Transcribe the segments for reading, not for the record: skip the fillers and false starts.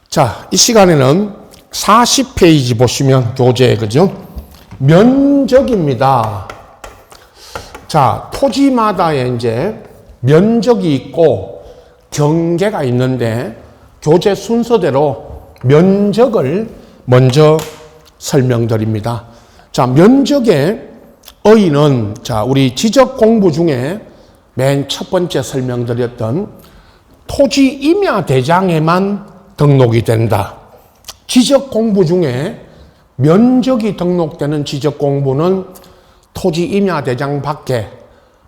자, 이 시간에는 40페이지 보시면 교재, 그죠? 면적입니다. 자, 토지마다의 이제 면적이 있고 경계가 있는데 교재 순서대로 면적을 먼저 설명드립니다. 자, 면적의 어휘는 자, 우리 지적 공부 중에 맨 첫 번째 설명드렸던 토지 임야 대장에만 등록이 된다. 지적 공부 중에 면적이 등록되는 지적 공부는 토지 임야 대장 밖에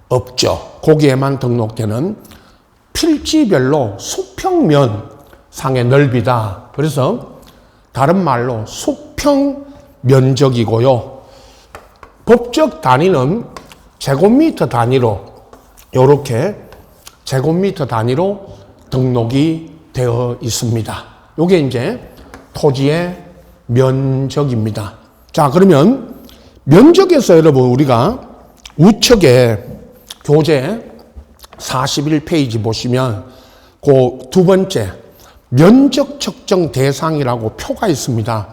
없죠. 거기에만 등록되는 필지별로 수평면 상의 넓이다. 그래서 다른 말로 수평 면적이고요. 법적 단위는 제곱미터 단위로 이렇게 제곱미터 단위로 등록이 되어 있습니다. 이게 이제 토지의 면적입니다. 자, 그러면 면적에서 여러분 우리가 우측에 교재 41페이지 보시면 그 두 번째 면적 측정 대상이라고 표가 있습니다.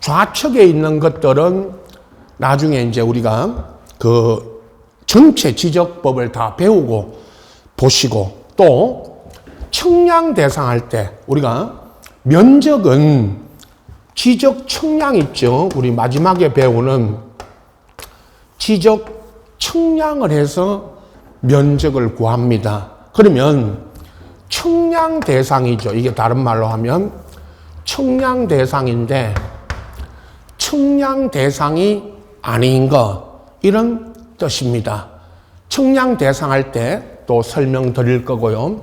좌측에 있는 것들은 나중에 이제 우리가 그 전체 지적법을 다 배우고 보시고 또 측량 대상할 때 우리가 면적은 지적 측량 있죠. 우리 마지막에 배우는 지적 측량을 해서 면적을 구합니다. 그러면 측량 대상이죠. 이게 다른 말로 하면 측량 대상인데 측량 대상이 아닌 것 이런 뜻입니다. 측량 대상할 때 또 설명드릴 거고요.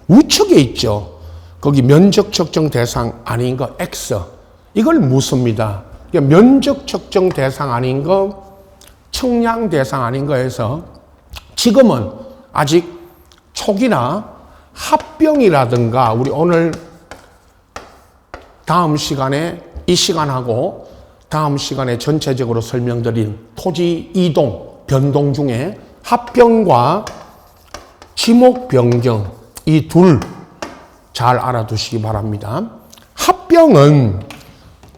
우측에 있죠. 거기 면적 측정 대상 아닌 거 X. 이걸 묻습니다. 그러니까 면적 측정 대상 아닌 거, 측량 대상 아닌 거에서 지금은 아직 초기나 합병이라든가 우리 오늘 다음 시간에 이 시간하고 다음 시간에 전체적으로 설명드린 토지 이동, 변동 중에 합병과 지목 변경 이 둘 잘 알아두시기 바랍니다. 합병은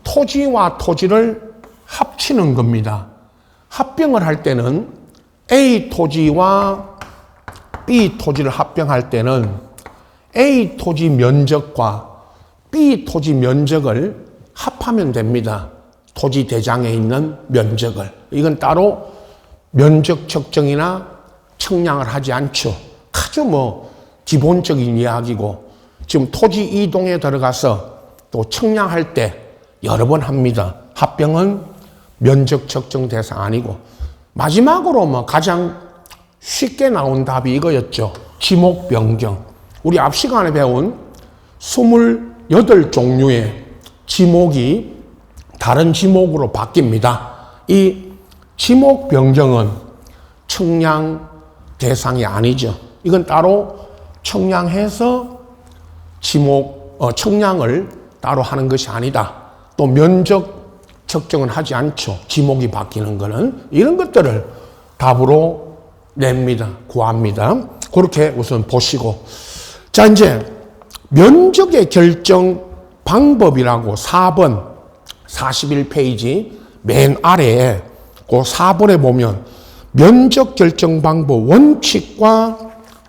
토지와 토지를 합치는 겁니다. 합병을 할 때는 A 토지와 B 토지를 합병할 때는 A 토지 면적과 B 토지 면적을 합하면 됩니다. 토지 대장에 있는 면적을. 이건 따로 면적 측정이나 측량을 하지 않죠. 아주 기본적인 이야기고 지금 토지 이동에 들어가서 또 측량할 때 여러 번 합니다. 합병은 면적 측정 대상 아니고 마지막으로 가장 쉽게 나온 답이 이거였죠. 지목 변경. 우리 앞 시간에 배운 28종류의 지목이 다른 지목으로 바뀝니다. 이 지목 변경은 측량 대상이 아니죠. 이건 따로 측량해서 측량을 따로 하는 것이 아니다. 또 면적 측정은 하지 않죠. 지목이 바뀌는 거는. 이런 것들을 답으로 냅니다. 구합니다. 그렇게 우선 보시고. 자, 이제 면적의 결정 방법이라고 4번 41페이지 맨 아래에 그 4번에 보면 면적 결정 방법 원칙과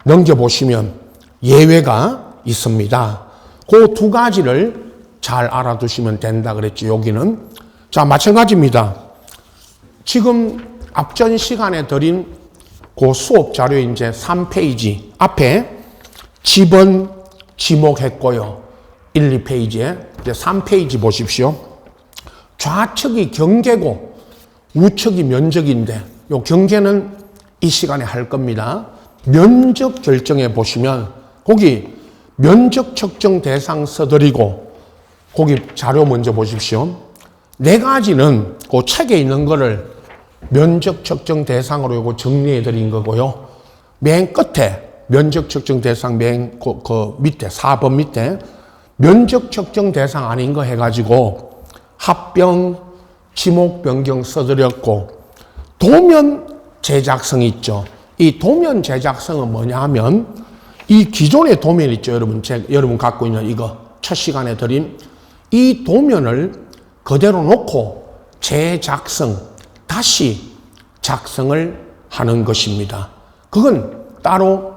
넘겨보시면 예외가 있습니다. 그 두 가지를 잘 알아두시면 된다 그랬죠. 여기는. 자, 마찬가지입니다. 지금 앞전 시간에 드린 그 수업 자료 이제 3페이지 앞에 집은 지목했고요. 1, 2페이지에 이제 3페이지 보십시오. 좌측이 경계고 우측이 면적인데 요 경계는 이 시간에 할 겁니다. 면적 결정해 보시면 거기 면적 측정 대상 써드리고 거기 자료 먼저 보십시오. 네 가지는 그 책에 있는 거를 면적 측정 대상으로 요거 정리해 드린 거고요. 맨 끝에 면적 측정 대상 맨 그 밑에 4번 밑에 면적 측정 대상 아닌 거 해가지고 합병, 지목 변경 써드렸고 도면 제작성 있죠. 이 도면 제작성은 뭐냐 하면 이 기존의 도면 있죠. 여러분 갖고 있는 이거 첫 시간에 드린 이 도면을 그대로 놓고 재작성, 다시 작성을 하는 것입니다. 그건 따로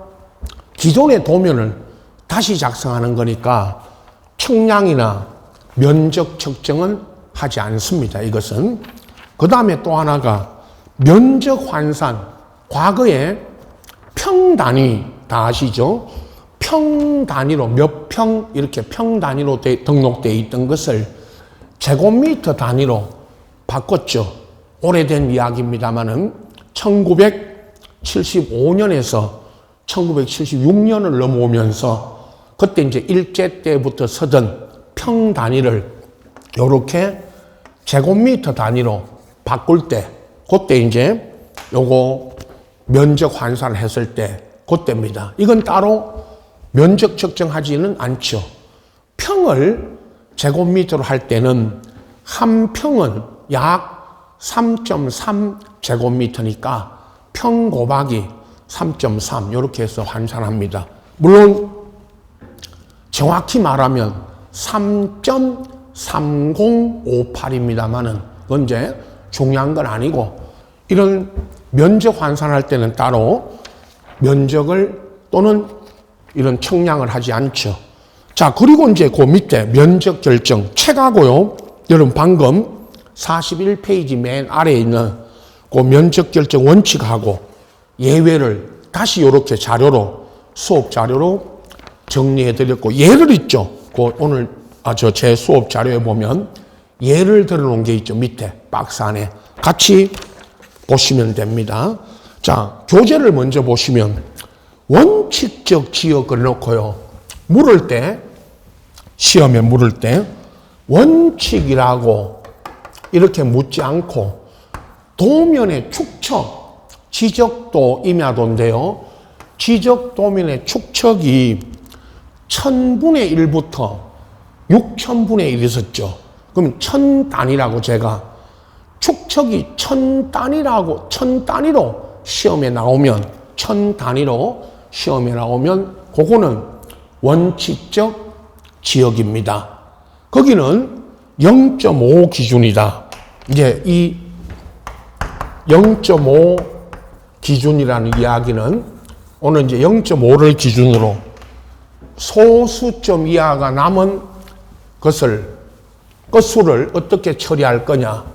기존의 도면을 다시 작성하는 거니까 청량이나 면적 측정은 하지 않습니다. 이것은. 그 다음에 또 하나가 면적 환산. 과거에 평 단위 다 아시죠? 평 단위로 몇 평 이렇게 평 단위로 등록되어 있던 것을 제곱미터 단위로 바꿨죠. 오래된 이야기입니다만은 1975년에서 1976년을 넘어오면서 그때 이제 일제 때부터 쓰던 평 단위를 요렇게 제곱미터 단위로 바꿀 때, 그때 이제 요거 면적 환산을 했을 때 그때입니다. 이건 따로 면적 측정하지는 않죠. 평을 제곱미터로 할 때는 한 평은 약 3.3 제곱미터니까 평 곱하기 3.3 이렇게 해서 환산합니다. 물론 정확히 말하면 3.3058입니다만은 그건 이제 중요한 건 아니고 이런 면적 환산할 때는 따로 면적을 또는 이런 청량을 하지 않죠. 자, 그리고 이제 그 밑에 면적 결정 책하고요. 여러분 방금 41페이지 맨 아래에 있는 그 면적 결정 원칙하고 예외를 다시 이렇게 자료로 수업 자료로 정리해 드렸고 예를 있죠. 그 오늘 제 수업 자료에 보면 예를 들어 놓은 게 있죠. 밑에 박스 안에 같이 보시면 됩니다. 자, 교재를 먼저 보시면 원칙적 지역을 놓고요. 물을 때 시험에 물을 때 원칙이라고 이렇게 묻지 않고 도면의 축척, 지적도 임야도인데요. 지적도면의 축척이 1000분의 1부터 6000분의 1 있었죠. 그럼 1000단위라고 제가 축척이 1000단위로 시험에 나오면 1000단위로 시험에 나오면 그거는 원칙적 지역입니다. 거기는 0.5 기준이다. 이제 이 0.5 기준이라는 이야기는 오늘 이제 0.5를 기준으로 소수점 이하가 남은 것을 끝수를 어떻게 처리할 거냐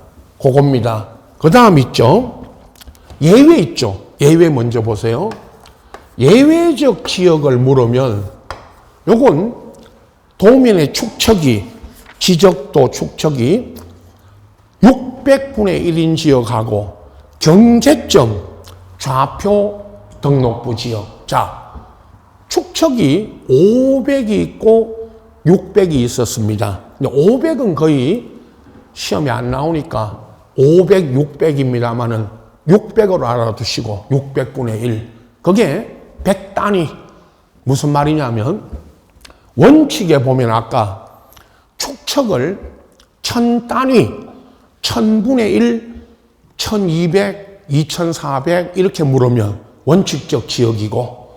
그겁니다. 그 다음 있죠. 예외 있죠. 예외 먼저 보세요. 예외적 지역을 물으면 요건 도면의 축척이 지적도 축척이 600분의 1인 지역하고 경제점 좌표 등록부 지역. 자, 축척이 500이 있고 600이 있었습니다. 근데 500은 거의 시험에 안 나오니까 500, 600입니다만은 600으로 알아두시고 600분의 1. 그게 100단위. 무슨 말이냐면 원칙에 보면 아까 축척을 1000단위, 1000분의 1, 1200, 2400 이렇게 물으면 원칙적 지역이고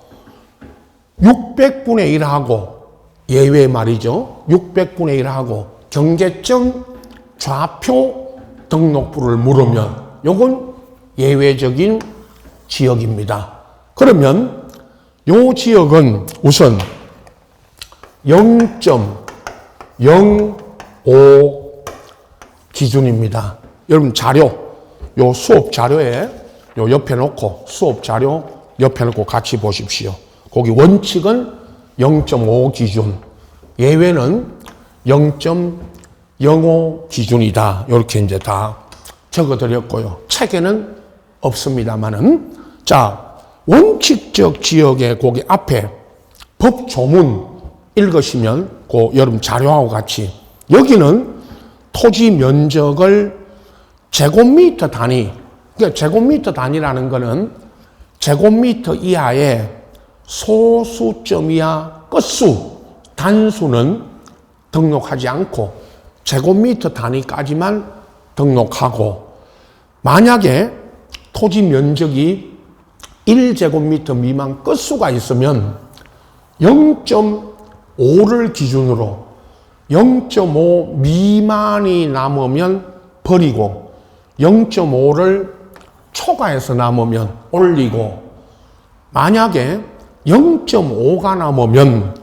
600분의 1하고 예외 말이죠. 600분의 1하고 경계점 좌표 등록부를 물으면 요건 예외적인 지역입니다. 그러면 요 지역은 우선 0.05 기준입니다. 여러분 자료, 요 수업 자료에 요 옆에 놓고 수업 자료 옆에 놓고 같이 보십시오. 거기 원칙은 0.5 기준, 예외는 0.05 기준이다. 이렇게 이제 다 적어드렸고요. 책에는 없습니다만은 자 원칙적 지역의 거기 앞에 법 조문 읽으시면 그 여러분 자료하고 같이 여기는 토지 면적을 제곱미터 단위, 그러니까 제곱미터 단위라는 거는 제곱미터 이하의 소수점 이하 끝수, 단수는 등록하지 않고 제곱미터 단위까지만 등록하고 만약에 토지 면적이 1제곱미터 미만 끝수가 있으면 0.5를 기준으로 0.5 미만이 남으면 버리고 0.5를 초과해서 남으면 올리고 만약에 0.5가 남으면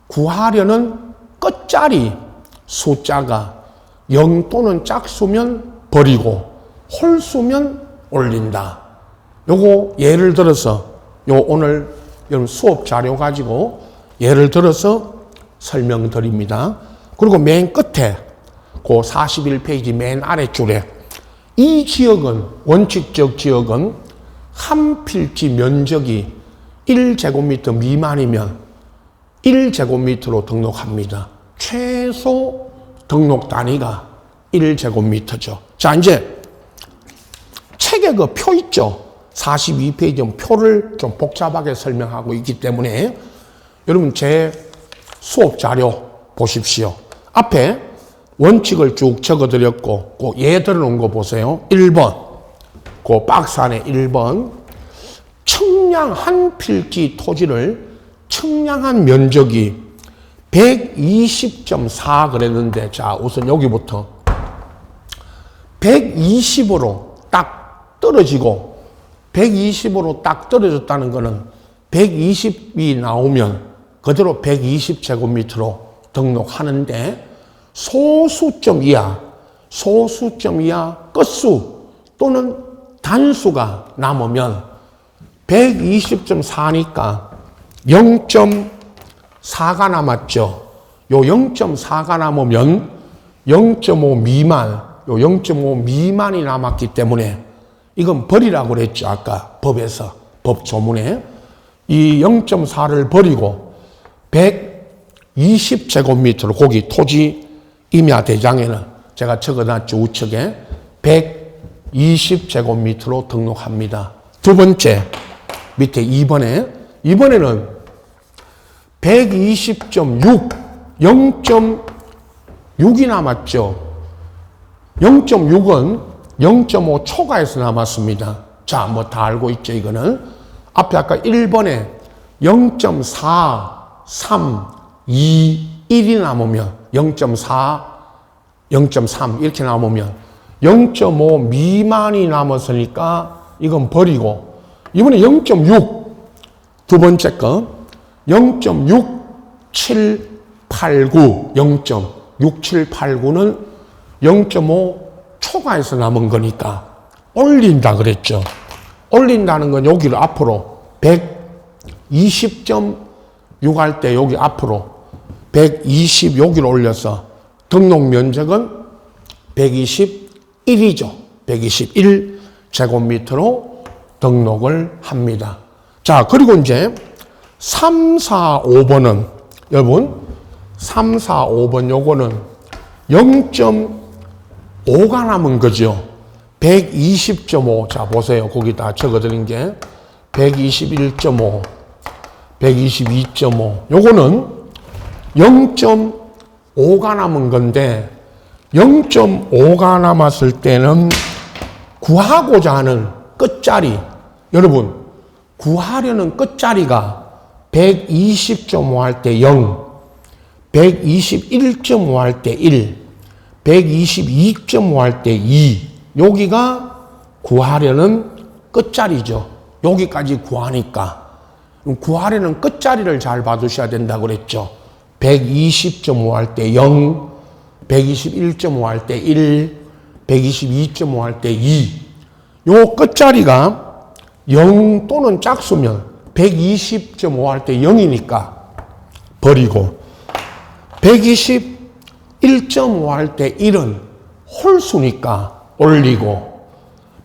구하려는 끝자리 숫자가 0 또는 짝수면 버리고 홀수면 올린다. 요거 예를 들어서 오늘 여러분 수업 자료 가지고 예를 들어서 설명드립니다. 그리고 맨 끝에 그 41페이지 맨 아래줄에 이 지역은 원칙적 지역은 한 필지 면적이 1제곱미터 미만이면 1제곱미터로 등록합니다. 최소 등록 단위가 1제곱미터죠. 자, 이제 책에 그 표 있죠. 42페이지 표를 좀 복잡하게 설명하고 있기 때문에 여러분 제 수업 자료 보십시오. 앞에 원칙을 쭉 적어드렸고 그 예 들어놓은 거 보세요. 1번 그 박스 안에 1번 청량 한 필지 토지를 청량한 면적이 120.4 그랬는데 자 우선 여기부터 120으로 딱 떨어지고 120으로 딱 떨어졌다는 것은 120이 나오면 그대로 120제곱미터로 등록하는데 소수점 이하 끝수 또는 단수가 남으면 120.4니까 0.4가 남았죠. 요 0.4가 남으면 0.5 미만, 요 0.5 미만이 남았기 때문에 이건 버리라고 그랬죠. 아까 법에서, 법 조문에. 이 0.4를 버리고 120제곱미터로 거기 토지 임야 대장에는 제가 적어놨죠. 우측에 120제곱미터로 등록합니다. 두 번째 밑에 2번에는 120.6 0.6이 남았죠. 0.6은 0.5 초과해서 남았습니다. 자, 뭐 다 알고 있죠. 이거는 앞에 아까 1번에 0.4 3 2 1이 남으면 0.4 0.3 이렇게 남으면 0.5 미만이 남았으니까 이건 버리고 이번에 0.6 두 번째 거 0.6789 0.6789는 0.5 초과해서 남은 거니까 올린다 그랬죠. 올린다는 건 여기를 앞으로 120.6 할 때 여기 앞으로 120 여기를 올려서 등록 면적은 121이죠. 121제곱미터로 등록을 합니다. 자, 그리고 이제 3, 4, 5번은 여러분 3, 4, 5번 요거는 0.5가 남은 거죠. 120.5 자 보세요. 거기다 적어드린 게 121.5 122.5 요거는 0.5가 남은 건데 0.5가 남았을 때는 구하고자 하는 끝자리 여러분 구하려는 끝자리가 120.5 할 때 0 121.5 할 때 1 122.5 할 때 2 여기가 구하려는 끝자리죠. 여기까지 구하니까 구하려는 끝자리를 잘 봐두셔야 된다고 그랬죠. 120.5 할 때 0 121.5 할 때 1 122.5 할 때 2 요 끝자리가 0 또는 짝수면 120.5 할 때 0이니까 버리고 121.5 할 때 1은 홀수니까 올리고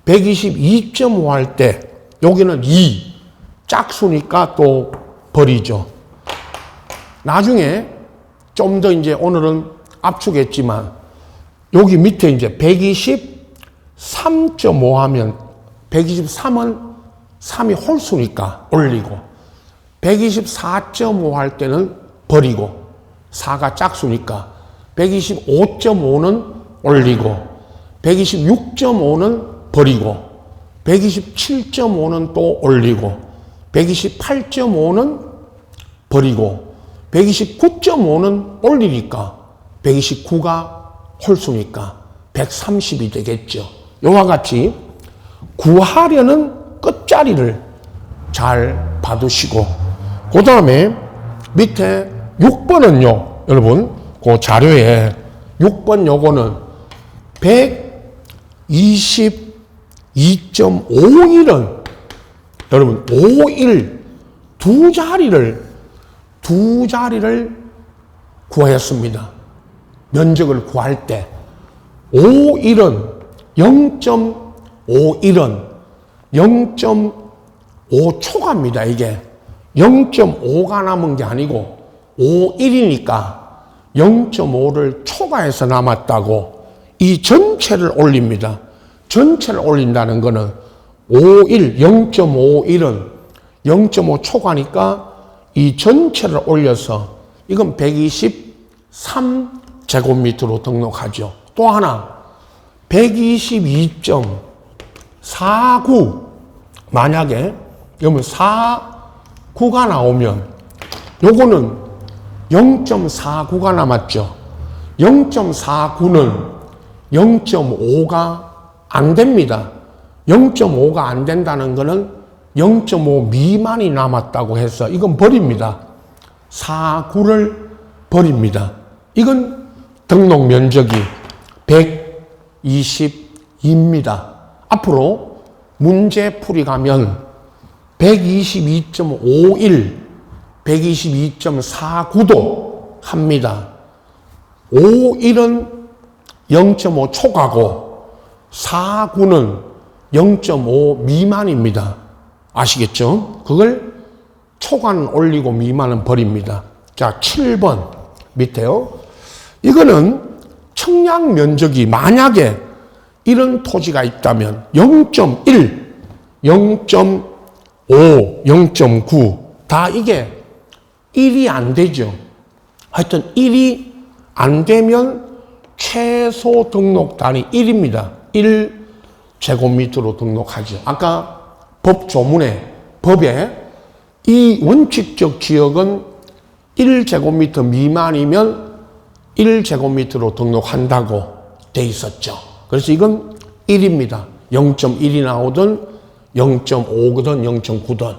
122.5 할 때 여기는 2 짝수니까 또 버리죠. 나중에 좀 더 이제 오늘은 압축했지만 여기 밑에 이제 123.5 하면 123은 3이 홀수니까 올리고 124.5 할 때는 버리고 4가 짝수니까 125.5는 올리고 126.5는 버리고 127.5는 또 올리고 128.5는 버리고 129.5는 올리니까 129가 홀수니까 130이 되겠죠. 이와 같이 구하려는 끝자리를 잘 받으시고, 그 다음에 밑에 6번은요, 여러분, 그 자료에 6번 요거는 122.51은 여러분 51 두 자리를 구하였습니다. 면적을 구할 때 51은 0.51은 0.5초가입니다. 이게 0.5가 남은 게 아니고 51이니까 0.5를 초과해서 남았다고 이 전체를 올립니다. 전체를 올린다는 거는 51, 0.51은 0.5 초과니까 이 전체를 올려서 이건 123제곱미터로 등록하죠. 또 하나 122.49 만약에 여러분 49가 나오면 요거는 0.49가 남았죠. 0.49는 0.5가 안 됩니다. 0.5가 안 된다는 거는 0.5 미만이 남았다고 해서 이건 버립니다. 49를 버립니다. 이건 등록 면적이 120입니다. 앞으로 문제 풀이 가면 122.51, 122.49도 합니다. 51은 0.5 초과고 49는 0.5 미만입니다. 아시겠죠? 그걸 초과는 올리고 미만은 버립니다. 자, 7번 밑에요. 이거는 청약 면적이 만약에 이런 토지가 있다면 0.1, 0.5, 0.9 다 이게 1이 안 되죠. 하여튼 1이 안 되면 최소 등록 단위 1입니다. 1제곱미터로 등록하죠. 아까 법 조문에, 법에 이 원칙적 지역은 1제곱미터 미만이면 1제곱미터로 등록한다고 돼 있었죠. 그래서 이건 1입니다. 0.1이 나오든 0.5거든 0.9든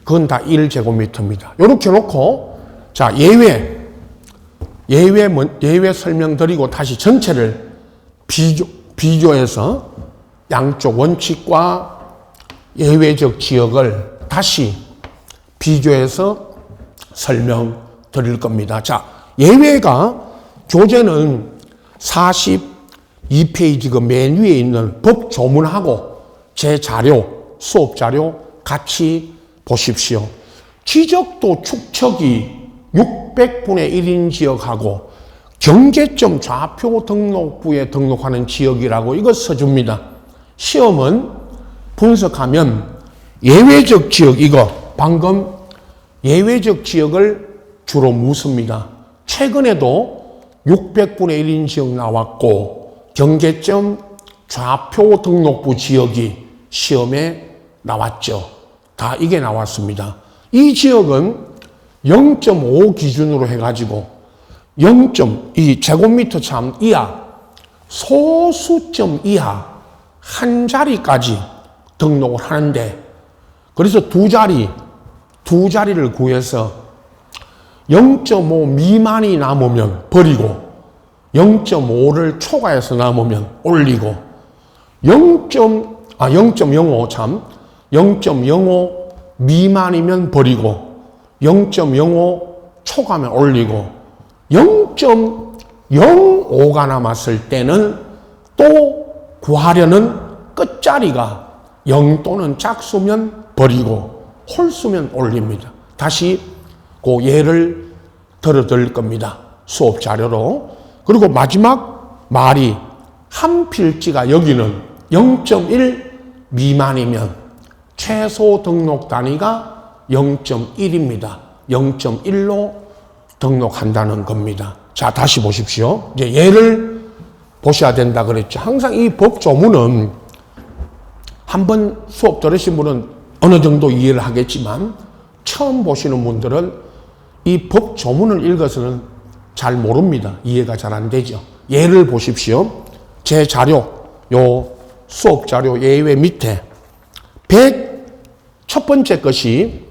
그건 다 1제곱미터입니다. 이렇게 놓고 자 예외 설명드리고 다시 전체를 비교해서 양쪽 원칙과 예외적 지역을 다시 비교해서 설명드릴 겁니다. 자, 예외가 교재는 42페이지 그 맨 위에 있는 법 조문하고 제 자료, 수업 자료 같이 보십시오. 지적도 축척이 600분의 1인 지역하고 경계점 좌표 등록부에 등록하는 지역이라고 이거 써줍니다. 시험은 분석하면 예외적 지역 이거 방금 예외적 지역을 주로 묻습니다. 최근에도 600분의 1인 지역 나왔고 경계점 좌표 등록부 지역이 시험에 나왔죠. 다 이게 나왔습니다. 이 지역은 0.5 기준으로 해가지고 0.2 제곱미터 참 이하 소수점 이하 한 자리까지 등록을 하는데 그래서 두 자리를 구해서 0.5 미만이 남으면 버리고 0.5를 초과해서 남으면 올리고 0.05 미만이면 버리고 0.05 초과면 올리고 0.05가 남았을 때는 또 구하려는 끝자리가 0 또는 짝수면 버리고 홀수면 올립니다. 다시 그 예를 들어드릴 겁니다. 수업 자료로. 그리고 마지막 말이 한 필지가 여기는 0.1 미만이면 최소 등록 단위가 0.1입니다. 0.1로 등록한다는 겁니다. 자, 다시 보십시오. 이제 예를 보셔야 된다 그랬죠. 항상 이 법 조문은 한번 수업 들으신 분은 어느 정도 이해를 하겠지만 처음 보시는 분들은 이 법 조문을 읽어서는 잘 모릅니다. 이해가 잘 안 되죠. 예를 보십시오. 제 자료, 요 수업 자료 예외 밑에 첫 번째 것이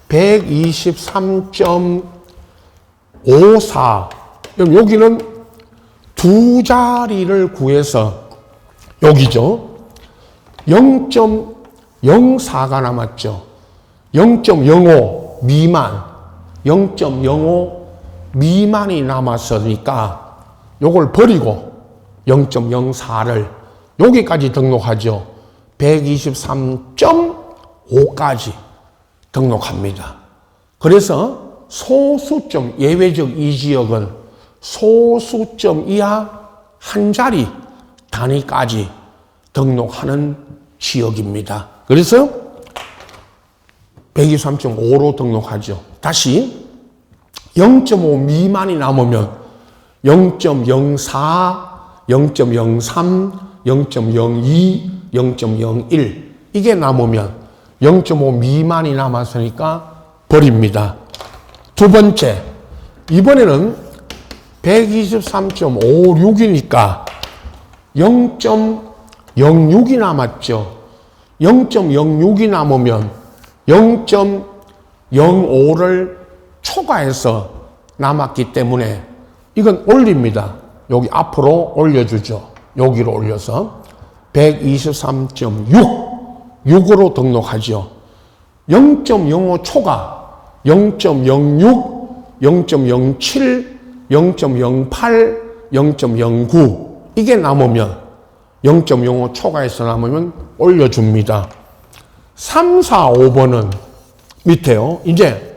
123.54. 그럼 여기는 두 자리를 구해서 여기죠. 0.04가 남았죠. 0.05 미만, 0.05 미만이 남았으니까 요걸 버리고 0.04를 여기까지 등록하죠. 123.5까지 등록합니다. 그래서 소수점, 예외적 이 지역은 소수점 이하 한 자리 단위까지 등록하는 지역입니다. 그래서 123.5로 등록하죠. 다시 0.5 미만이 남으면 0.04, 0.03, 0.02, 0.01 이게 남으면 0.5 미만이 남았으니까 버립니다. 두 번째, 이번에는 123.56이니까 0.06이 남았죠. 0.06이 남으면 0.05를 초과해서 남았기 때문에 이건 올립니다. 여기 앞으로 올려주죠. 여기로 올려서 123.6으로 등록하죠. 0.05 초과 0.06, 0.07, 0.08, 0.09 이게 남으면 0.05 초과해서 남으면 올려줍니다. 3, 4, 5번은 밑에요. 이제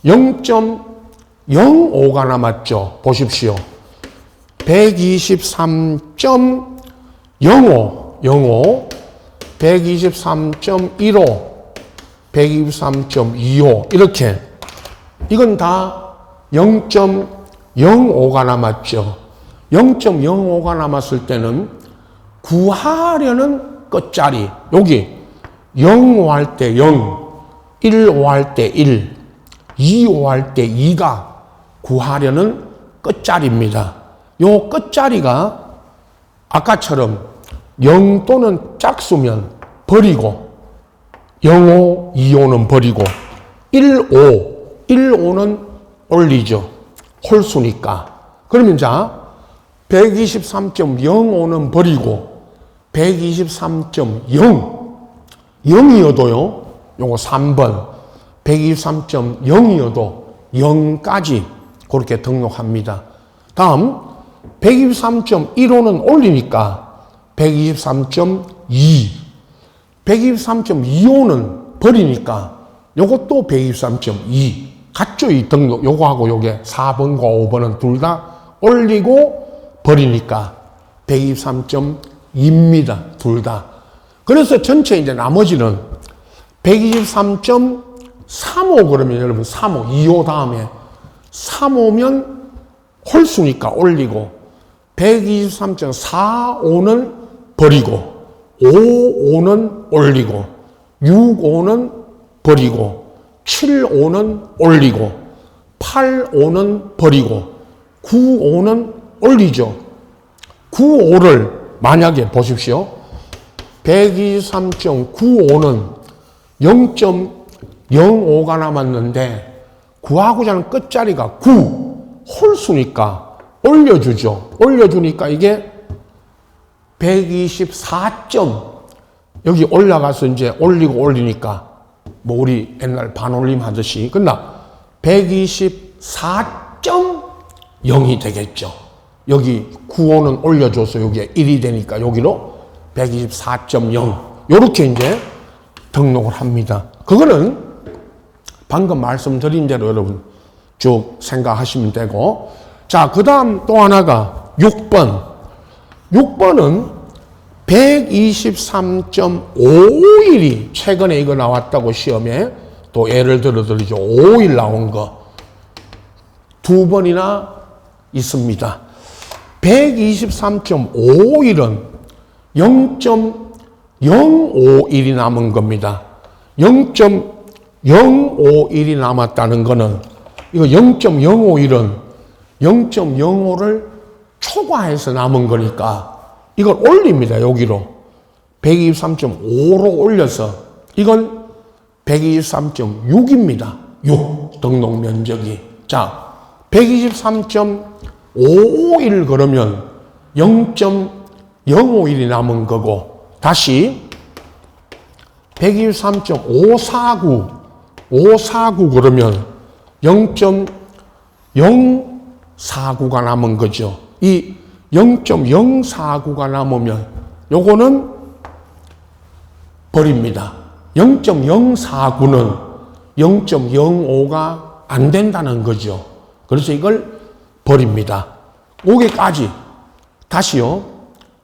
0.05가 남았죠. 보십시오. 123.05, 123.15, 123.25 이렇게 이건 다 0.05가 남았죠. 0.05가 남았을 때는 구하려는 끝자리 여기 0할 때 0, 1할 때 1, 2할 때 2가 구하려는 끝자리입니다. 요 끝자리가 아까처럼 0 또는 짝수면 버리고 0, 5, 2, 5는 버리고 1, 5, 1, 5는 올리죠. 홀수니까. 그러면 자 123.05는 버리고 123.0 0이어도요. 요거 3번 123.0이어도 0까지 그렇게 등록합니다. 다음 123.15는 올리니까 123.2 123.25는 버리니까 요것도 123.2 같죠? 이 등록 요거하고 요게 4번과 5번은 둘 다 올리고 버리니까 123.2입니다. 둘 다. 그래서 전체 이제 나머지는 123.35 그러면 여러분 35, 25 다음에 35면 홀수니까 올리고 123.45는 버리고 55는 올리고 65는 버리고 75는 올리고 85는 버리고 95는 올리죠. 95를 만약에 보십시오. 123.95는 0.05가 남았는데 구하고자 하는 끝자리가 9 홀수니까 올려주죠. 올려주니까 이게 124점 여기 올라가서 이제 올리고 올리니까 뭐 우리 옛날 반올림 하듯이 끝나 124.0이 되겠죠. 여기 95는 올려줘서 여기에 1이 되니까 여기로 124.0 요렇게 이제 등록을 합니다. 그거는 방금 말씀드린 대로 여러분 쭉 생각하시면 되고 자, 그 다음 또 하나가 6번. 6번은 123.51이 최근에 이거 나왔다고 시험에 또 예를 들어 드리죠. 5일 나온 거 두 번이나 있습니다. 123.51은 0.051이 남은 겁니다. 0.051이 남았다는 거는 이거 0.051은 0.05를 초과해서 남은 거니까 이걸 올립니다. 여기로 123.5로 올려서 이건 123.6입니다. 6 등록 면적이. 자, 123.551 그러면 0.051이 남은 거고, 다시 123.549 그러면 0.049가 남은 거죠. 이 0.049가 남으면 요거는 버립니다. 0.049는 0.05가 안 된다는 거죠. 그래서 이걸 버립니다. 여기까지 다시요.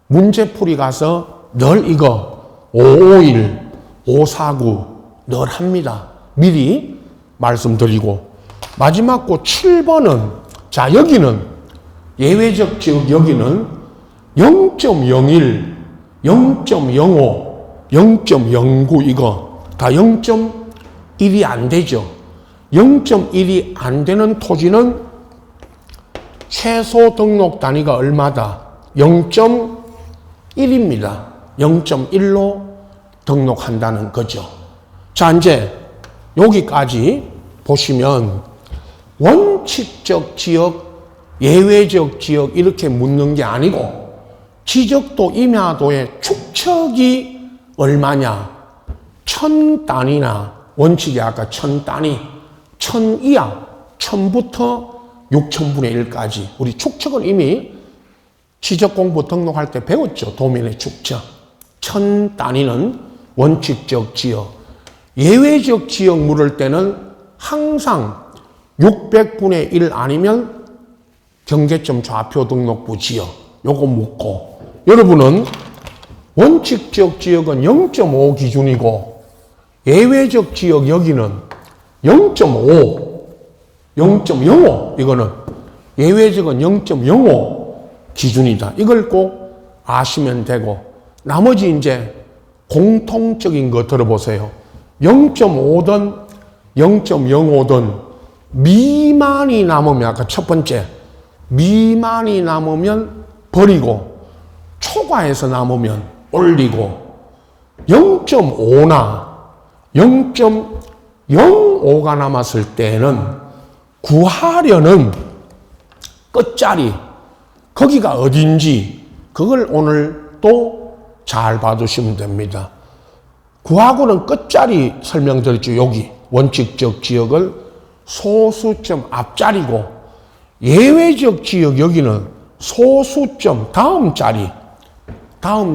문제풀이 가서 늘 이거 551, 549 늘 합니다. 미리 말씀드리고, 마지막 거 7번은 자, 여기는 예외적 지역, 여기는 0.01, 0.05, 0.09 이거 다 0.1이 안 되죠. 0.1이 안 되는 토지는 최소 등록 단위가 얼마다? 0.1입니다. 0.1로 등록한다는 거죠. 자, 이제 여기까지 보시면 원칙적 지역, 예외적 지역 이렇게 묻는 게 아니고 지적도 임야도의 축척이 얼마냐? 1000단위나 원칙이 아까 1000단위, 1000 이하, 1000부터 6000분의 1까지 우리 축척은 이미 지적공부 등록할 때 배웠죠. 도면의 축척. 1000단위는 원칙적 지역. 예외적 지역 물을 때는 항상 600분의 1 아니면 경계점 좌표 등록부 지역 요거 묻고, 여러분은 원칙적 지역은 0.5 기준이고 예외적 지역 여기는 0.5, 0.05 이거는 예외적은 0.05 기준이다. 이걸 꼭 아시면 되고, 나머지 이제 공통적인 거 들어보세요. 0.5든 0.05든 미만이 남으면, 아까 첫 번째 미만이 남으면 버리고 초과해서 남으면 올리고, 0.5나 0.05가 남았을 때는 구하려는 끝자리 거기가 어딘지 그걸 오늘 또 잘 봐두시면 됩니다. 구하고는 끝자리 설명드렸죠. 여기 원칙적 지역을 소수점 앞자리고, 예외적 지역 여기는 소수점 다음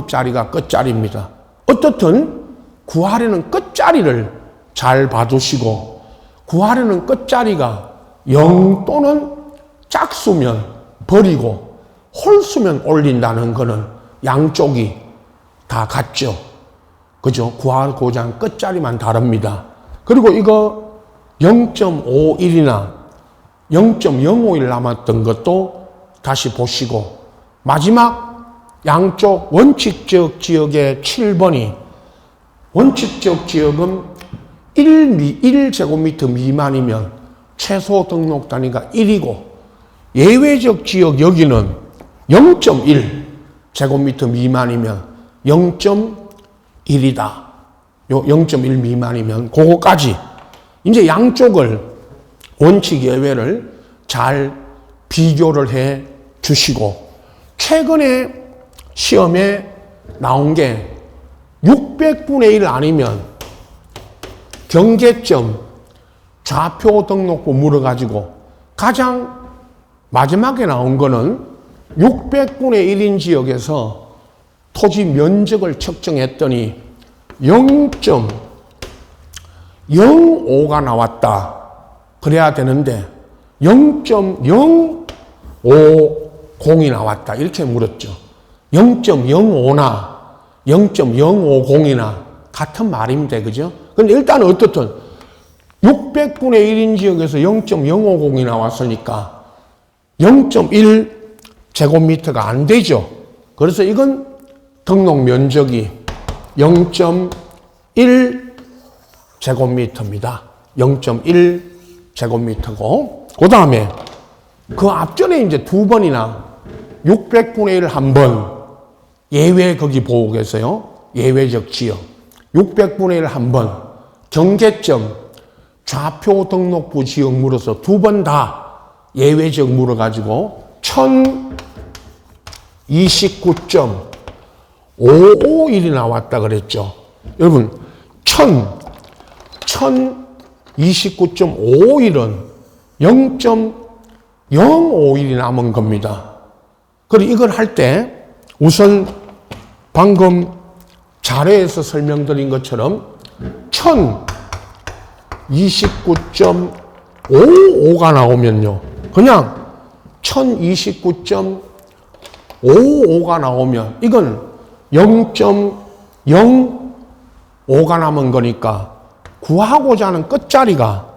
자리가 끝자리입니다. 어떻든 구하려는 끝자리를 잘 봐두시고, 구하려는 끝자리가 0 또는 짝수면 버리고 홀수면 올린다는 것은 양쪽이 다 같죠. 그죠? 구하고자 하는 끝자리만 다릅니다. 그리고 이거 0.51이나 0.051 남았던 것도 다시 보시고, 마지막 양쪽 원칙적 지역의 7번이 원칙적 지역은 1제곱미터 미만이면 최소 등록 단위가 1이고, 예외적 지역 여기는 0.1 제곱미터 미만이면 0.1이다. 요 0.1 미만이면 그거까지 이제 양쪽을 원칙 예외를 잘 비교를 해 주시고, 최근에 시험에 나온 게 600분의 1 아니면 경계점 좌표 등록부 물어가지고 가장 마지막에 나온 거는 600분의 1인 지역에서 토지 면적을 측정했더니 0.05가 나왔다. 그래야 되는데 0.050이 나왔다. 이렇게 물었죠. 0.05나 0.050이나 같은 말입니다. 그죠? 근데 일단 어떻든 600분의 1인 지역에서 0.050이 나왔으니까 0.1 제곱미터가 안 되죠. 그래서 이건 등록 면적이 0.1 제곱미터입니다. 0.1 제곱미터고, 그 다음에 그 앞전에 이제 두 번이나 600분의 1 한 번 예외 거기 보고 계세요. 예외적 지역. 600분의 1 한 번 경계점 좌표 등록부 지역 물어서 두 번 다 예외적 물어가지고 1029.551이 나왔다 그랬죠. 여러분 1029.551은 0.051이 남은 겁니다. 그리고 이걸 할 때 우선 방금 자료에서 설명드린 것처럼 1029.55가 나오면요. 그냥 1029.55가 나오면 이건 0.05가 남은 거니까 구하고자 하는 끝자리가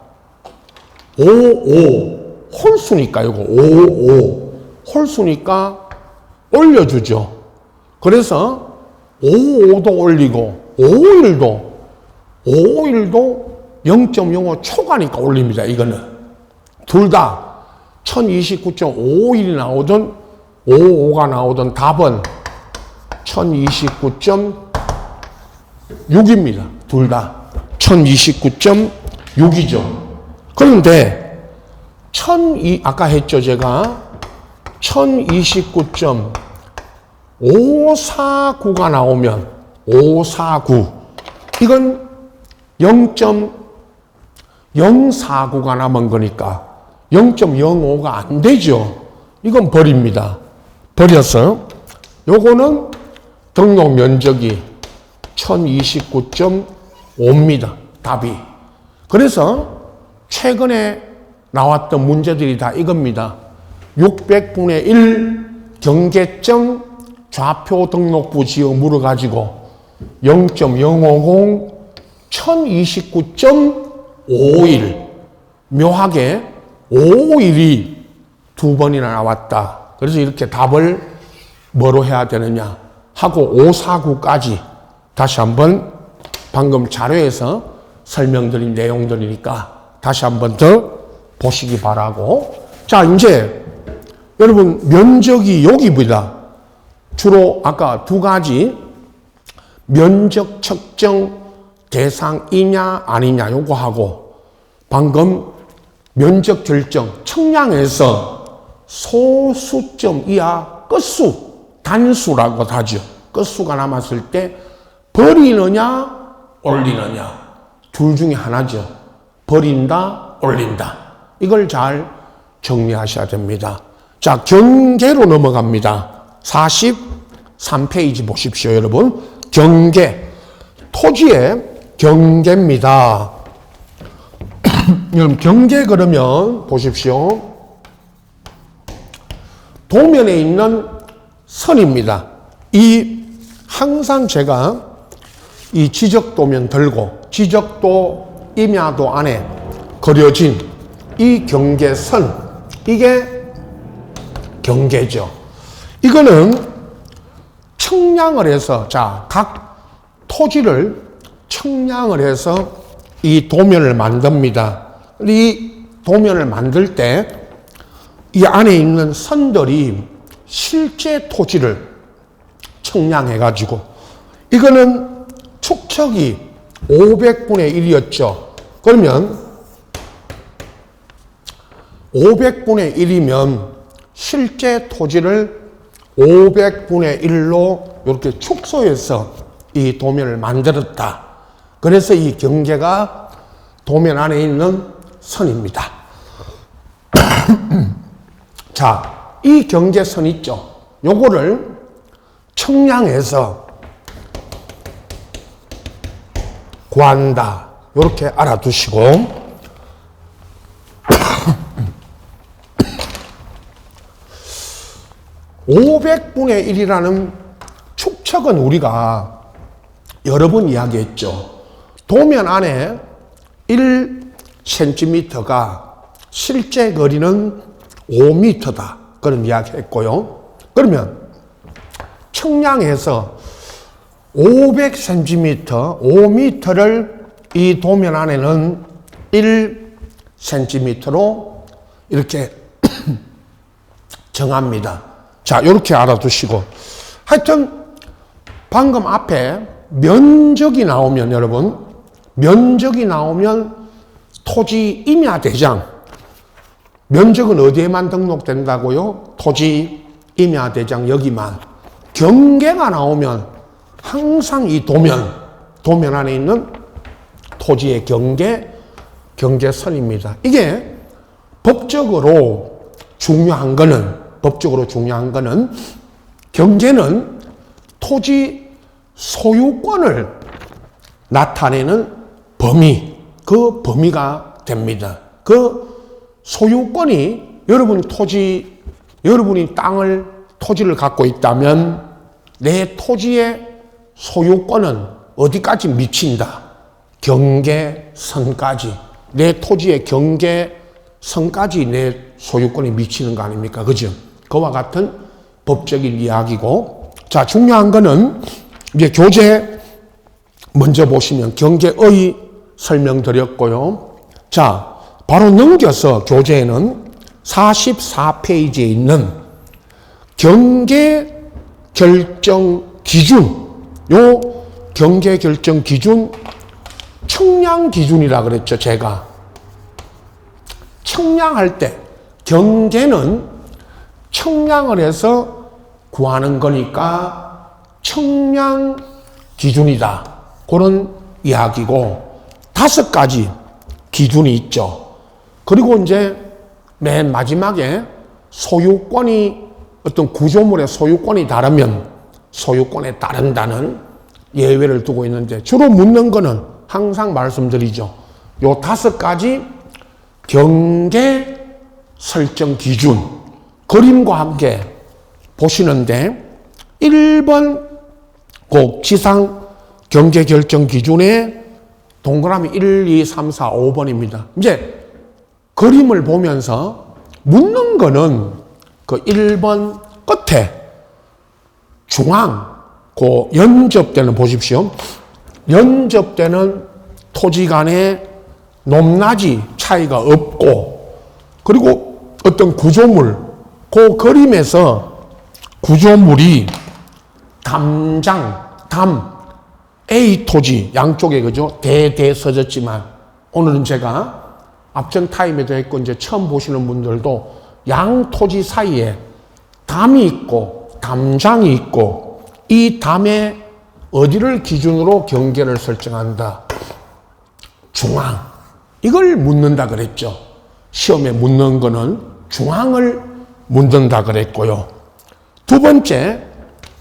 55 홀수니까 이거 55 홀수니까 올려주죠. 그래서 55도 올리고 551도 0.05 초과니까 올립니다. 이거는 둘 다 1029.551이 나오든 55가 나오든 답은 1029.6입니다. 둘 다 1029.6이죠. 그런데 아까 했죠 제가 1029.549가 나오면 549 이건 0.049가 남은 거니까 0.05가 안 되죠. 이건 버립니다. 버려서 요거는 등록 면적이 1029.5입니다. 답이. 그래서 최근에 나왔던 문제들이 다 이겁니다. 600분의 1 경계점 좌표 등록부 지역 물어가지고 0.050 1029.51 묘하게 551이 두 번이나 나왔다. 그래서 이렇게 답을 뭐로 해야 되느냐 하고 549까지 다시 한번 방금 자료에서 설명드린 내용들이니까 다시 한번 더 보시기 바라고. 자, 이제 여러분 면적이 여기입니다. 주로 아까 두 가지 면적 측정 대상이냐 아니냐 요거 하고 방금 면적 결정 측량에서 소수점 이하 끝수 단수라고 하죠. 끝수가 남았을 때 버리느냐 올리느냐 둘 중에 하나죠. 버린다 올린다. 이걸 잘 정리하셔야 됩니다. 자, 경계로 넘어갑니다. 43페이지 보십시오, 여러분. 경계. 토지의 경계입니다. 여러분, 경계 그러면 보십시오. 도면에 있는 선입니다. 항상 제가 이 지적도면 들고 지적도 임야도 안에 그려진 이 경계선, 이게 경계죠. 이거는 측량을 해서, 자, 각 토지를 측량을 해서 이 도면을 만듭니다. 이 도면을 만들 때 이 안에 있는 선들이 실제 토지를 측량해가지고, 이거는 축척이 500분의 1이었죠. 그러면 500분의 1이면 실제 토지를 500분의 1로 이렇게 축소해서 이 도면을 만들었다. 그래서 이 경계가 도면 안에 있는 선입니다. 자, 이 경계선 있죠. 요거를 측량해서 구한다. 이렇게 알아두시고, 500분의 1이라는 축척은 우리가 여러 번 이야기했죠. 도면 안에 1cm가 실제 거리는 5m다. 그런 이야기 했고요. 그러면 측량해서 500cm, 5m를 이 도면 안에는 1cm로 이렇게 정합니다. 자, 이렇게 알아두시고. 하여튼, 방금 앞에 면적이 나오면, 여러분, 면적이 나오면 토지 임야대장. 면적은 어디에만 등록된다고요? 토지 임야대장 여기만. 경계가 나오면 항상 이 도면 안에 있는 토지의 경계선입니다. 이게 법적으로 중요한 거는 경계는 토지 소유권을 나타내는 범위, 그 범위가 됩니다. 그 소유권이 여러분이 토지를 갖고 있다면 내 토지의 소유권은 어디까지 미친다? 경계선까지. 내 토지의 경계선까지 내 소유권이 미치는 거 아닙니까? 그죠? 그와 같은 법적인 이야기고. 자, 중요한 거는 이제 교재 먼저 보시면 경계의 설명드렸고요. 자, 바로 넘겨서 교재에는 44페이지에 있는 경계 결정 기준, 요 경계 결정 기준 청량 기준이라 그랬죠, 제가. 청량할 때 경계는 청량을 해서 구하는 거니까 청량 기준이다. 그런 이야기고 5가지 기준이 있죠. 그리고 이제 맨 마지막에 소유권이 어떤 구조물의 소유권이 다르면 소유권에 따른다는 예외를 두고 있는데 주로 묻는 거는 항상 말씀드리죠. 요 5가지 경계 설정 기준 그림과 함께 보시는데 1번 꼭 지상 경계 결정 기준에 동그라미 1, 2, 3, 4, 5번입니다. 이제 그림을 보면서 묻는 거는 그 1번 끝에 중앙, 그 연접대는 보십시오. 연접대는 토지 간에 높낮이 차이가 없고, 그리고 어떤 구조물, 그 그림에서 구조물이 담, A 토지, 양쪽에 그죠? 대대 써졌지만, 오늘은 제가 앞전 타임에도 했고, 이제 처음 보시는 분들도 양 토지 사이에 담이 있고, 담장이 있고, 이 담에 어디를 기준으로 경계를 설정한다? 중앙. 이걸 묻는다 그랬죠. 시험에 묻는 거는 중앙을 묻는다 그랬고요. 두 번째,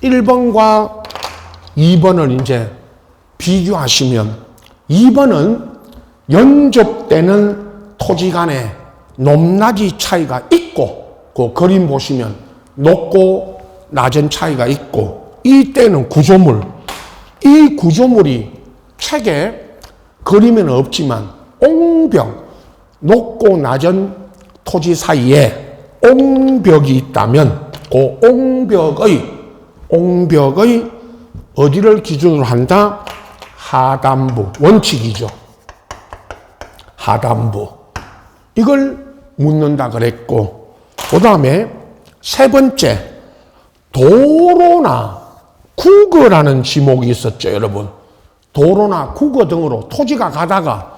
1번과 2번을 이제 비교하시면 2번은 연접되는 토지 간에 높낮이 차이가 있고, 그 그림 보시면 높고 낮은 차이가 있고, 이때는 구조물, 이 구조물이 책에 그림에는 없지만 옹벽, 높고 낮은 토지 사이에 옹벽이 있다면 그 옹벽의 어디를 기준으로 한다? 하단부, 원칙이죠. 하단부. 이걸 묻는다 그랬고, 그 다음에 세 번째, 도로나 국어라는 지목이 있었죠, 여러분. 도로나 국어 등으로 토지가 가다가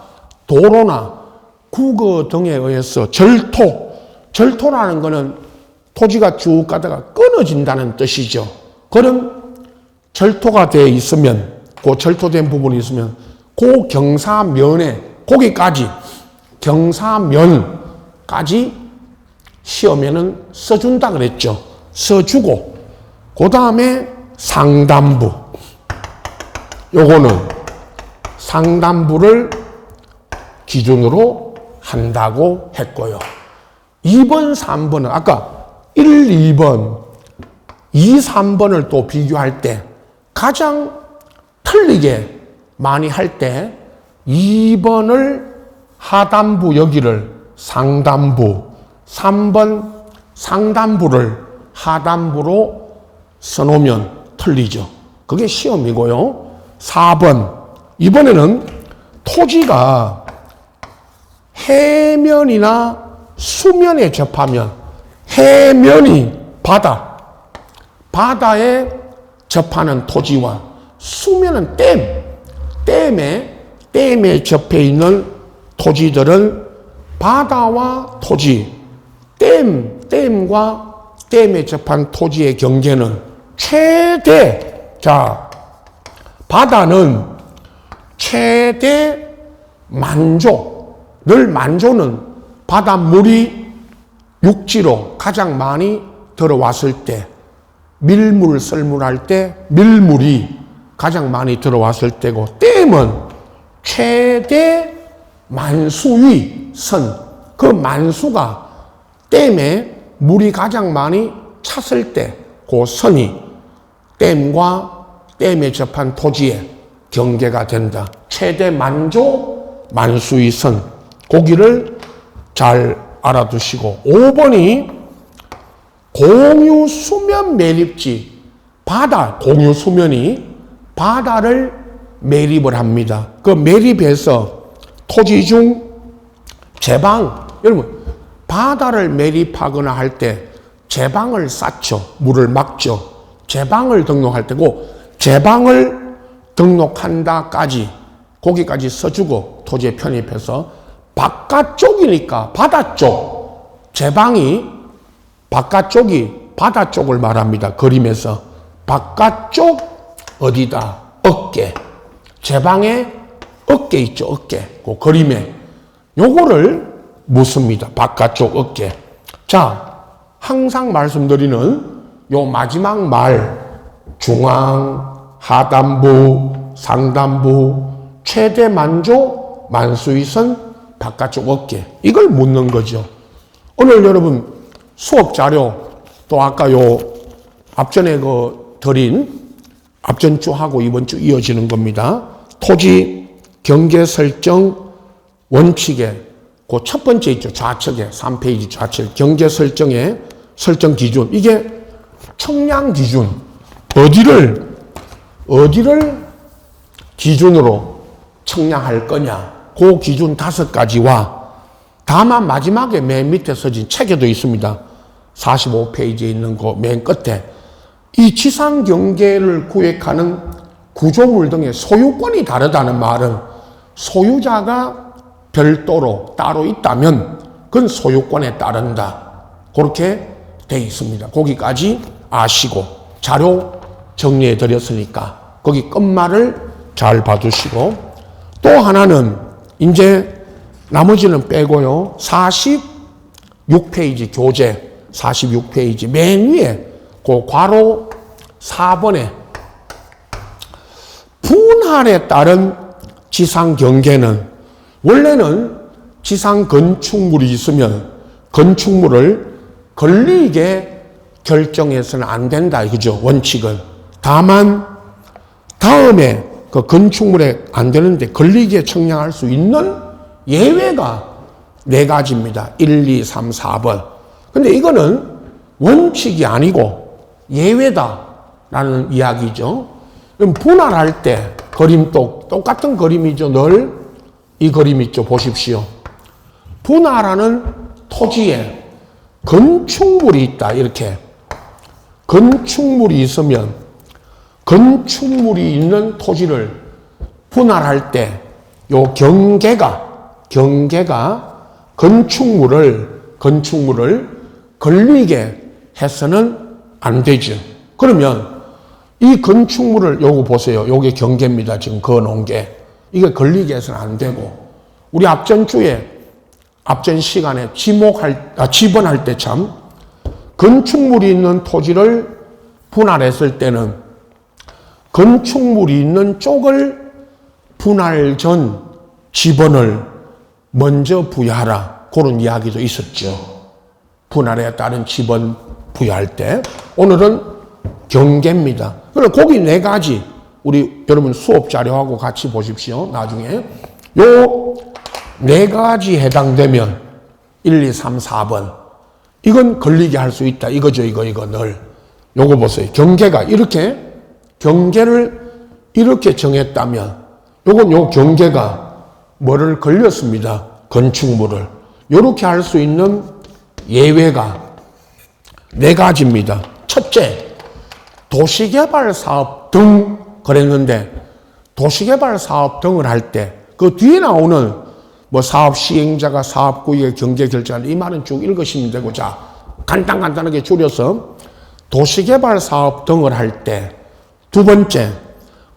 도로나 국어 등에 의해서 절토라는 거는 토지가 쭉 가다가 끊어진다는 뜻이죠. 그런 절토가 되어 있으면, 그 절토된 부분이 있으면, 그 경사면에, 거기까지, 경사면까지 시험에는 써준다 그랬죠. 써주고, 그 다음에 상단부. 요거는 상단부를 기준으로 한다고 했고요. 2번, 3번은 아까 1, 2번, 2, 3번을 또 비교할 때 가장 틀리게 많이 할 때 2번을 하단부 여기를 상단부, 3번 상단부를 하단부로 써놓으면 틀리죠. 그게 시험이고요. 4번, 이번에는 토지가 해면이나 수면에 접하면 해면이 바다, 바다에 접하는 토지와 수면은 댐에 접해 있는 토지들은 바다와 토지, 댐과 댐에 접한 토지의 경계는 최대, 자, 바다는 최대 만조, 늘 만조는 바닷물이 육지로 가장 많이 들어왔을 때, 밀물, 썰물할 때 밀물이 가장 많이 들어왔을 때고, 댐은 최대 만수위 선, 그 만수가 댐에 물이 가장 많이 찼을 때, 그 선이 댐과 댐에 접한 토지의 경계가 된다. 최대 만조, 만수위 선. 고기를 잘 알아두시고, 5번이 공유 수면 매립지, 바다, 공유 수면이 바다를 매립을 합니다. 그 매립해서 토지 중 제방, 여러분, 바다를 매립하거나 할 때 제방을 쌓죠. 물을 막죠. 제방을 등록할 때고, 제방을 등록한다까지, 거기까지 써주고 토지에 편입해서 바깥쪽이니까 바다 쪽, 제방이 바깥쪽이 바다 쪽을 말합니다. 그림에서. 바깥쪽 어디다? 어깨. 제방에 어깨 있죠. 어깨. 그 그림에. 요거를 묻습니다. 바깥쪽 어깨. 자, 항상 말씀드리는 요 마지막 말, 중앙, 하단부, 상단부, 최대 만조, 만수위선, 바깥쪽 어깨. 이걸 묻는 거죠. 오늘 여러분 수업 자료, 또 아까 요 앞전에 드린 앞전 주하고 이번 주 이어지는 겁니다. 토지 경계 설정 원칙에 그 첫 번째 있죠. 좌측에 3페이지 좌측 경계 설정의 설정 기준. 이게 청량 기준. 어디를 기준으로 청량할 거냐. 그 기준 5가지와 다만 마지막에 맨 밑에 써진 책에도 있습니다. 45페이지에 있는 그 맨 끝에 이 지상 경계를 구획하는 구조물 등의 소유권이 다르다는 말은 소유자가 별도로 따로 있다면 그건 소유권에 따른다. 그렇게 돼 있습니다. 거기까지 아시고 자료 정리해 드렸으니까 거기 끝말을 잘 봐주시고, 또 하나는 이제 나머지는 빼고요. 46페이지 교재 46페이지 맨 위에 그 괄호 4번에 분할에 따른 지상 경계는, 원래는 지상 건축물이 있으면 건축물을 걸리게 결정해서는 안 된다 이거죠. 원칙은. 다만 다음에 그 건축물에 안 되는데 걸리게 청량할 수 있는 예외가 4가지입니다. 1, 2, 3, 4번. 근데 이거는 원칙이 아니고 예외다라는 이야기죠. 그럼 분할할 때 그림 똑같은 그림이죠. 늘 이 그림 있죠. 보십시오. 분할하는 토지에 건축물이 있다. 이렇게. 건축물이 있으면 건축물이 있는 토지를 분할할 때 요 경계가 건축물을 걸리게 해서는 안 되죠. 그러면 이 건축물을 요거 보세요. 요게 경계입니다. 지금 그어놓은 게. 이게 걸리게 해서는 안 되고, 우리 앞전 시간에 지번할 때 참 건축물이 있는 토지를 분할했을 때는 건축물이 있는 쪽을 분할 전 지번을 먼저 부여하라. 그런 이야기도 있었죠. 분할에 따른 지번 부여할 때. 오늘은 경계입니다. 그럼 거기 4가지 우리 여러분 수업 자료하고 같이 보십시오. 나중에 요 4가지 해당되면 1, 2, 3, 4번 이건 걸리게 할 수 있다. 이거죠. 이거 늘 요거 보세요. 경계를 이렇게 정했다면 요건 요 경계가 뭐를 걸렸습니다. 건축물을. 요렇게 할 수 있는 예외가 네 가지입니다. 첫째, 도시개발 사업 등 그랬는데 도시개발 사업 등을 할 때 그 뒤에 나오는 뭐 사업 시행자가 사업구역의 경제 결정을 이 말은 쭉 읽으시면 되고 자 간단하게 줄여서 도시개발 사업 등을 할 때 두 번째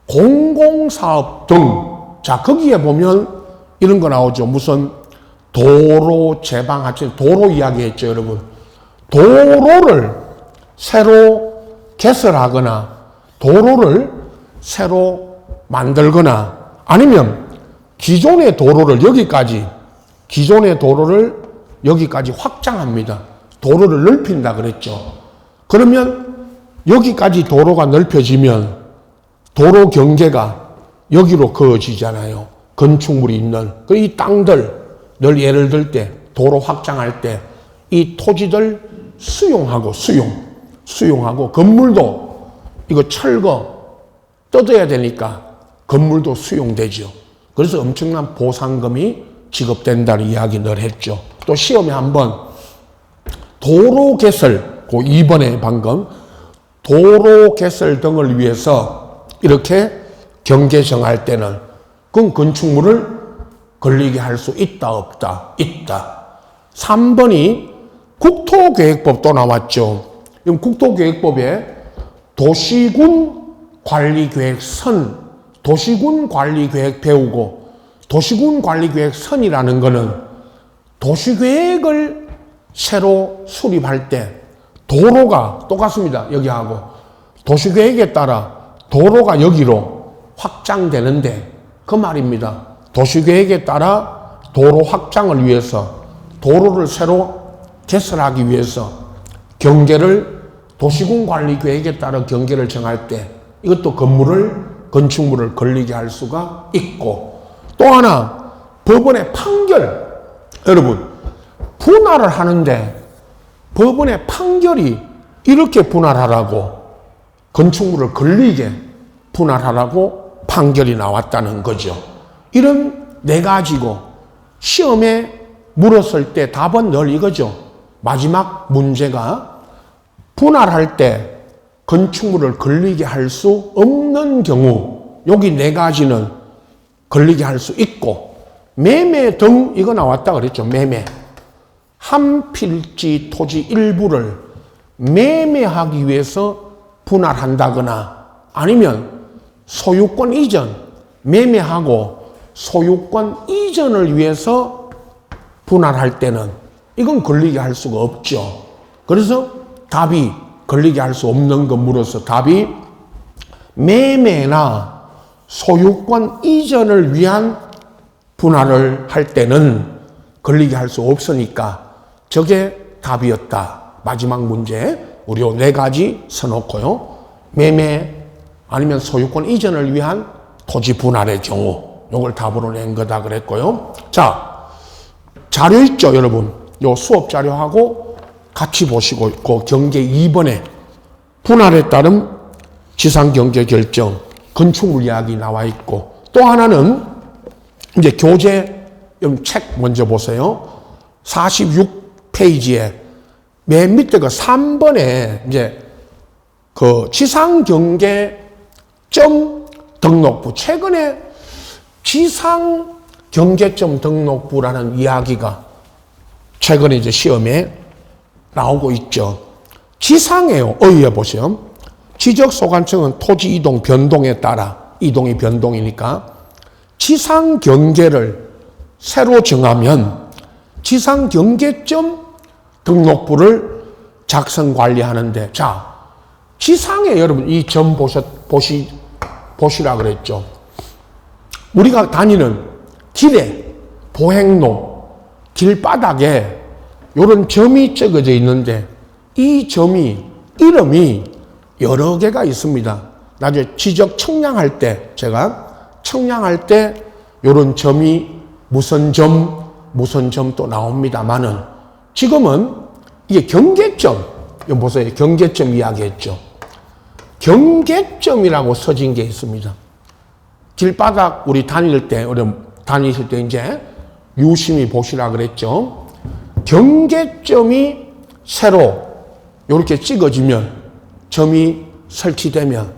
공공사업 등 자 거기에 보면 이런 거 나오죠. 무슨 도로 제방하지 도로 이야기했죠 여러분. 도로를 새로 개설하거나 도로를 새로 만들거나 아니면 기존의 도로를 여기까지 확장합니다. 도로를 넓힌다 그랬죠. 그러면 여기까지 도로가 넓혀지면 도로 경계가 여기로 그어지잖아요. 건축물이 있는 이 땅들 늘 예를 들 때 도로 확장할 때 이 토지들 수용하고 건물도 이거 철거 뜯어야 되니까 건물도 수용되죠. 그래서 엄청난 보상금이 지급된다는 이야기 늘 했죠. 또 시험에 한번 도로 개설, 그 2번에 방금 도로 개설 등을 위해서 이렇게 경계 정할 때는 그럼 건축물을 걸리게 할 수 있다 없다? 있다. 3번이 국토계획법도 나왔죠. 그럼 국토계획법에 도시군 관리계획선, 도시군 관리계획 배우고 도시군 관리계획선이라는 거는 도시계획을 새로 수립할 때 도로가 똑같습니다. 여기하고 도시계획에 따라 도로가 여기로 확장되는데 그 말입니다. 도시계획에 따라 도로 확장을 위해서 도로를 새로 개설하기 위해서 경계를 도시군 관리 계획에 따라 경계를 정할 때 이것도 건축물을 걸리게 할 수가 있고 또 하나 법원의 판결 여러분 분할을 하는데 법원의 판결이 이렇게 분할하라고 건축물을 걸리게 분할하라고 판결이 나왔다는 거죠. 이런 네 가지고 시험에 물었을 때 답은 늘 이거죠. 마지막 문제가 분할할 때 건축물을 걸리게 할 수 없는 경우 여기 네 가지는 걸리게 할 수 있고 매매 등 이거 나왔다 그랬죠. 매매. 한 필지 토지 일부를 매매하기 위해서 분할한다거나 아니면 소유권 이전, 매매하고 소유권 이전을 위해서 분할할 때는 이건 걸리게 할 수가 없죠. 그래서 답이 걸리게 할 수 없는 건물로서 답이 매매나 소유권 이전을 위한 분할을 할 때는 걸리게 할 수 없으니까 저게 답이었다. 마지막 문제 우리 네 가지 써놓고요. 매매 아니면 소유권 이전을 위한 토지 분할의 경우 요걸 답으로 낸 거다 그랬고요. 자, 자료 있죠 여러분. 요 수업 자료하고 같이 보시고 그 경계 2번에 분할에 따른 지상경제 결정 건축물 이야기 나와 있고 또 하나는 이제 교재 책 먼저 보세요. 46페이지에 맨 밑에 그 3번에 이제 그 지상경계점 등록부 최근에 지상경계점 등록부라는 이야기가 최근에 이제 시험에 나오고 있죠. 지상이에요. 어휘에 보세요. 지적소관청은 토지 이동 변동에 따라 이동이 변동이니까 지상 경계를 새로 정하면 지상 경계점 등록부를 작성 관리하는데 자 지상에 여러분 이 점 보시라 그랬죠. 우리가 다니는 길에 보행로 길바닥에 이런 점이 적어져 있는데 이 점이 이름이 여러 개가 있습니다. 나중에 지적 청량할 때 제가 청량할 때 이런 점이 무슨 점 또 나옵니다만은 지금은 이게 경계점 이거 보세요. 경계점 이야기했죠. 경계점이라고 써진 게 있습니다. 길바닥 우리 다니실 때 이제 유심히 보시라 그랬죠. 경계점이 새로 이렇게 찍어지면 점이 설치되면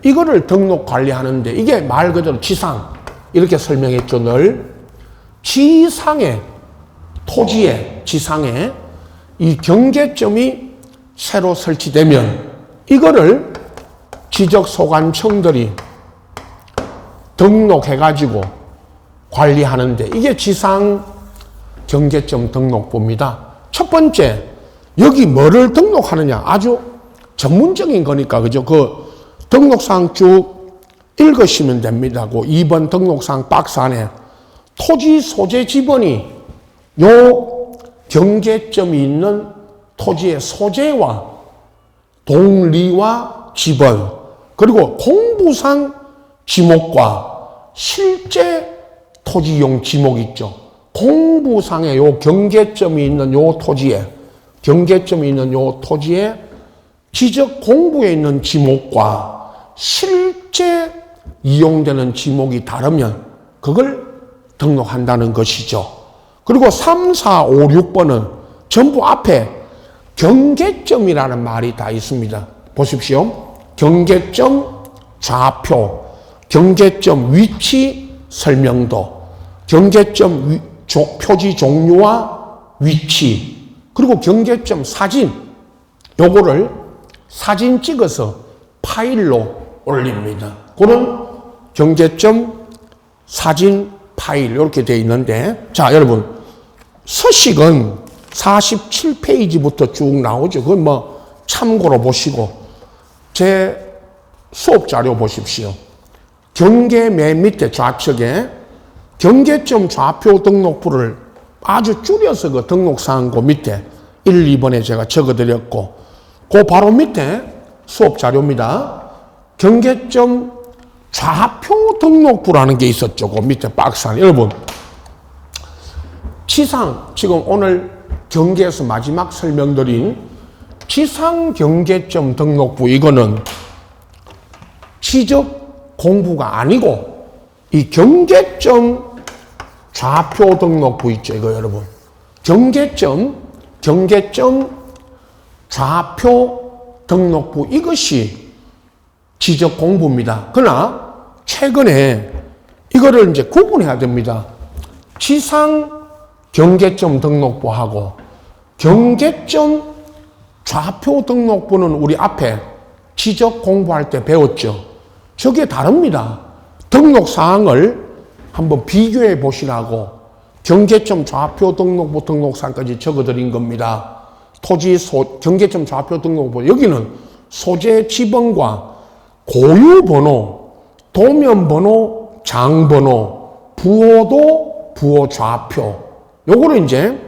이거를 등록 관리하는데 이게 말 그대로 지상 이렇게 설명했죠. 늘 지상에 토지에 지상에 이 경계점이 새로 설치되면 이거를 지적소관청들이 등록해가지고 관리하는데 이게 지상 경계점 등록부입니다. 첫 번째, 여기 뭐를 등록하느냐 아주 전문적인 거니까 그죠? 그 등록사항 쭉 읽으시면 됩니다. 그 2번 등록사항 박스 안에 토지 소재 지번이 요 경계점이 있는 토지의 소재와 동리와 지번 그리고 공부상 지목과 실제 토지용 지목 있죠. 공부상에 요 경계점이 있는 요 토지에 지적 공부에 있는 지목과 실제 이용되는 지목이 다르면 그걸 등록한다는 것이죠. 그리고 3, 4, 5, 6번은 전부 앞에 경계점이라는 말이 다 있습니다. 보십시오. 경계점 좌표, 경계점 위치 설명도, 경계점 표지 종류와 위치, 그리고 경계점 사진, 요거를 사진 찍어서 파일로 올립니다. 그런 경계점 사진 파일 이렇게 되어 있는데, 자 여러분 서식은 47페이지부터 쭉 나오죠. 그건 뭐 참고로 보시고 제 수업 자료 보십시오. 경계 맨 밑에 좌측에 경계점 좌표 등록부를 아주 줄여서 그 등록사항 그 밑에 1, 2번에 제가 적어드렸고 그 바로 밑에 수업 자료입니다. 경계점 좌표 등록부라는 게 있었죠. 그 밑에 박스 안에. 여러분 지상 지금 오늘 경계에서 마지막 설명드린 지상 경계점 등록부 이거는 지적 공부가 아니고 이 경계점 좌표 등록부 있죠. 이거 여러분 경계점 좌표 등록부 이것이 지적 공부입니다. 그러나 최근에 이거를 이제 구분해야 됩니다. 지상 경계점 등록부하고 경계점 좌표 등록부는 우리 앞에 지적 공부할 때 배웠죠. 저게 다릅니다. 등록사항을 한번 비교해 보시라고 경계점 좌표 등록부 등록사항까지 적어드린 겁니다. 경계점 좌표 등록부 여기는 소재 지번과 고유번호, 도면번호, 장번호, 부호도 부호 좌표 요거를 이제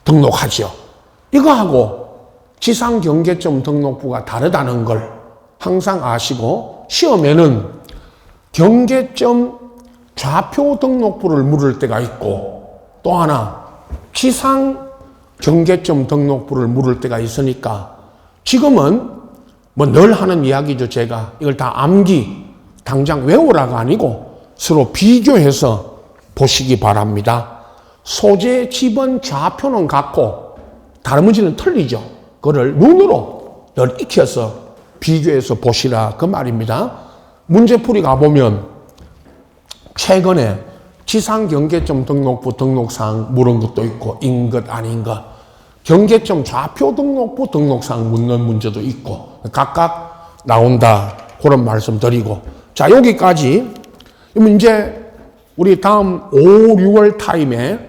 등록하죠. 이거하고 지상 경계점 등록부가 다르다는 걸 항상 아시고 시험에는 경계점 좌표 등록부를 물을 때가 있고 또 하나 지상 경계점 등록부를 물을 때가 있으니까 지금은 뭐 늘 하는 이야기죠. 제가 이걸 다 암기 당장 외우라가 아니고 서로 비교해서 보시기 바랍니다. 소재 지번 좌표는 같고 다른 문제는 틀리죠. 그거를 눈으로 늘 익혀서 비교해서 보시라 그 말입니다. 문제풀이 가보면 최근에 지상 경계점 등록부 등록사항 물은 것도 있고 인 것 아닌 것 경계점 좌표 등록부 등록사항 묻는 문제도 있고 각각 나온다 그런 말씀 드리고 자 여기까지 이제 우리 다음 5, 6월 타임에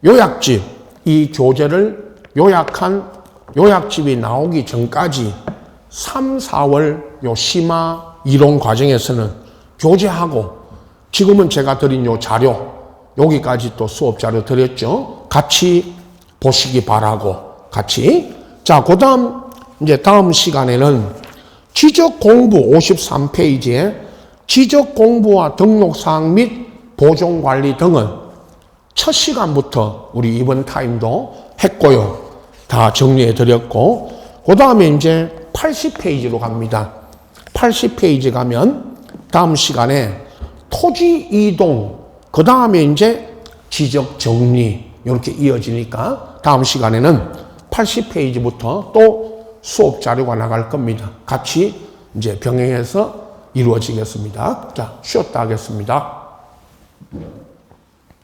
요약집 이 교재를 요약한 요약집이 나오기 전까지 3, 4월 요 심화 이론 과정에서는 교재하고 지금은 제가 드린 요 자료 여기까지 또 수업 자료 드렸죠. 같이 보시기 바라고 같이 자 그다음 이제 다음 시간에는 지적 공부 53페이지에 지적 공부와 등록사항 및 보존 관리 등은 첫 시간부터 우리 이번 타임도 했고요. 다 정리해 드렸고 그 다음에 이제 80페이지로 갑니다. 80페이지 가면 다음 시간에 토지 이동 그 다음에 이제 지적 정리 이렇게 이어지니까 다음 시간에는 80페이지부터 또 수업 자료가 나갈 겁니다. 같이 이제 병행해서 이루어지겠습니다. 자, 쉬었다 하겠습니다.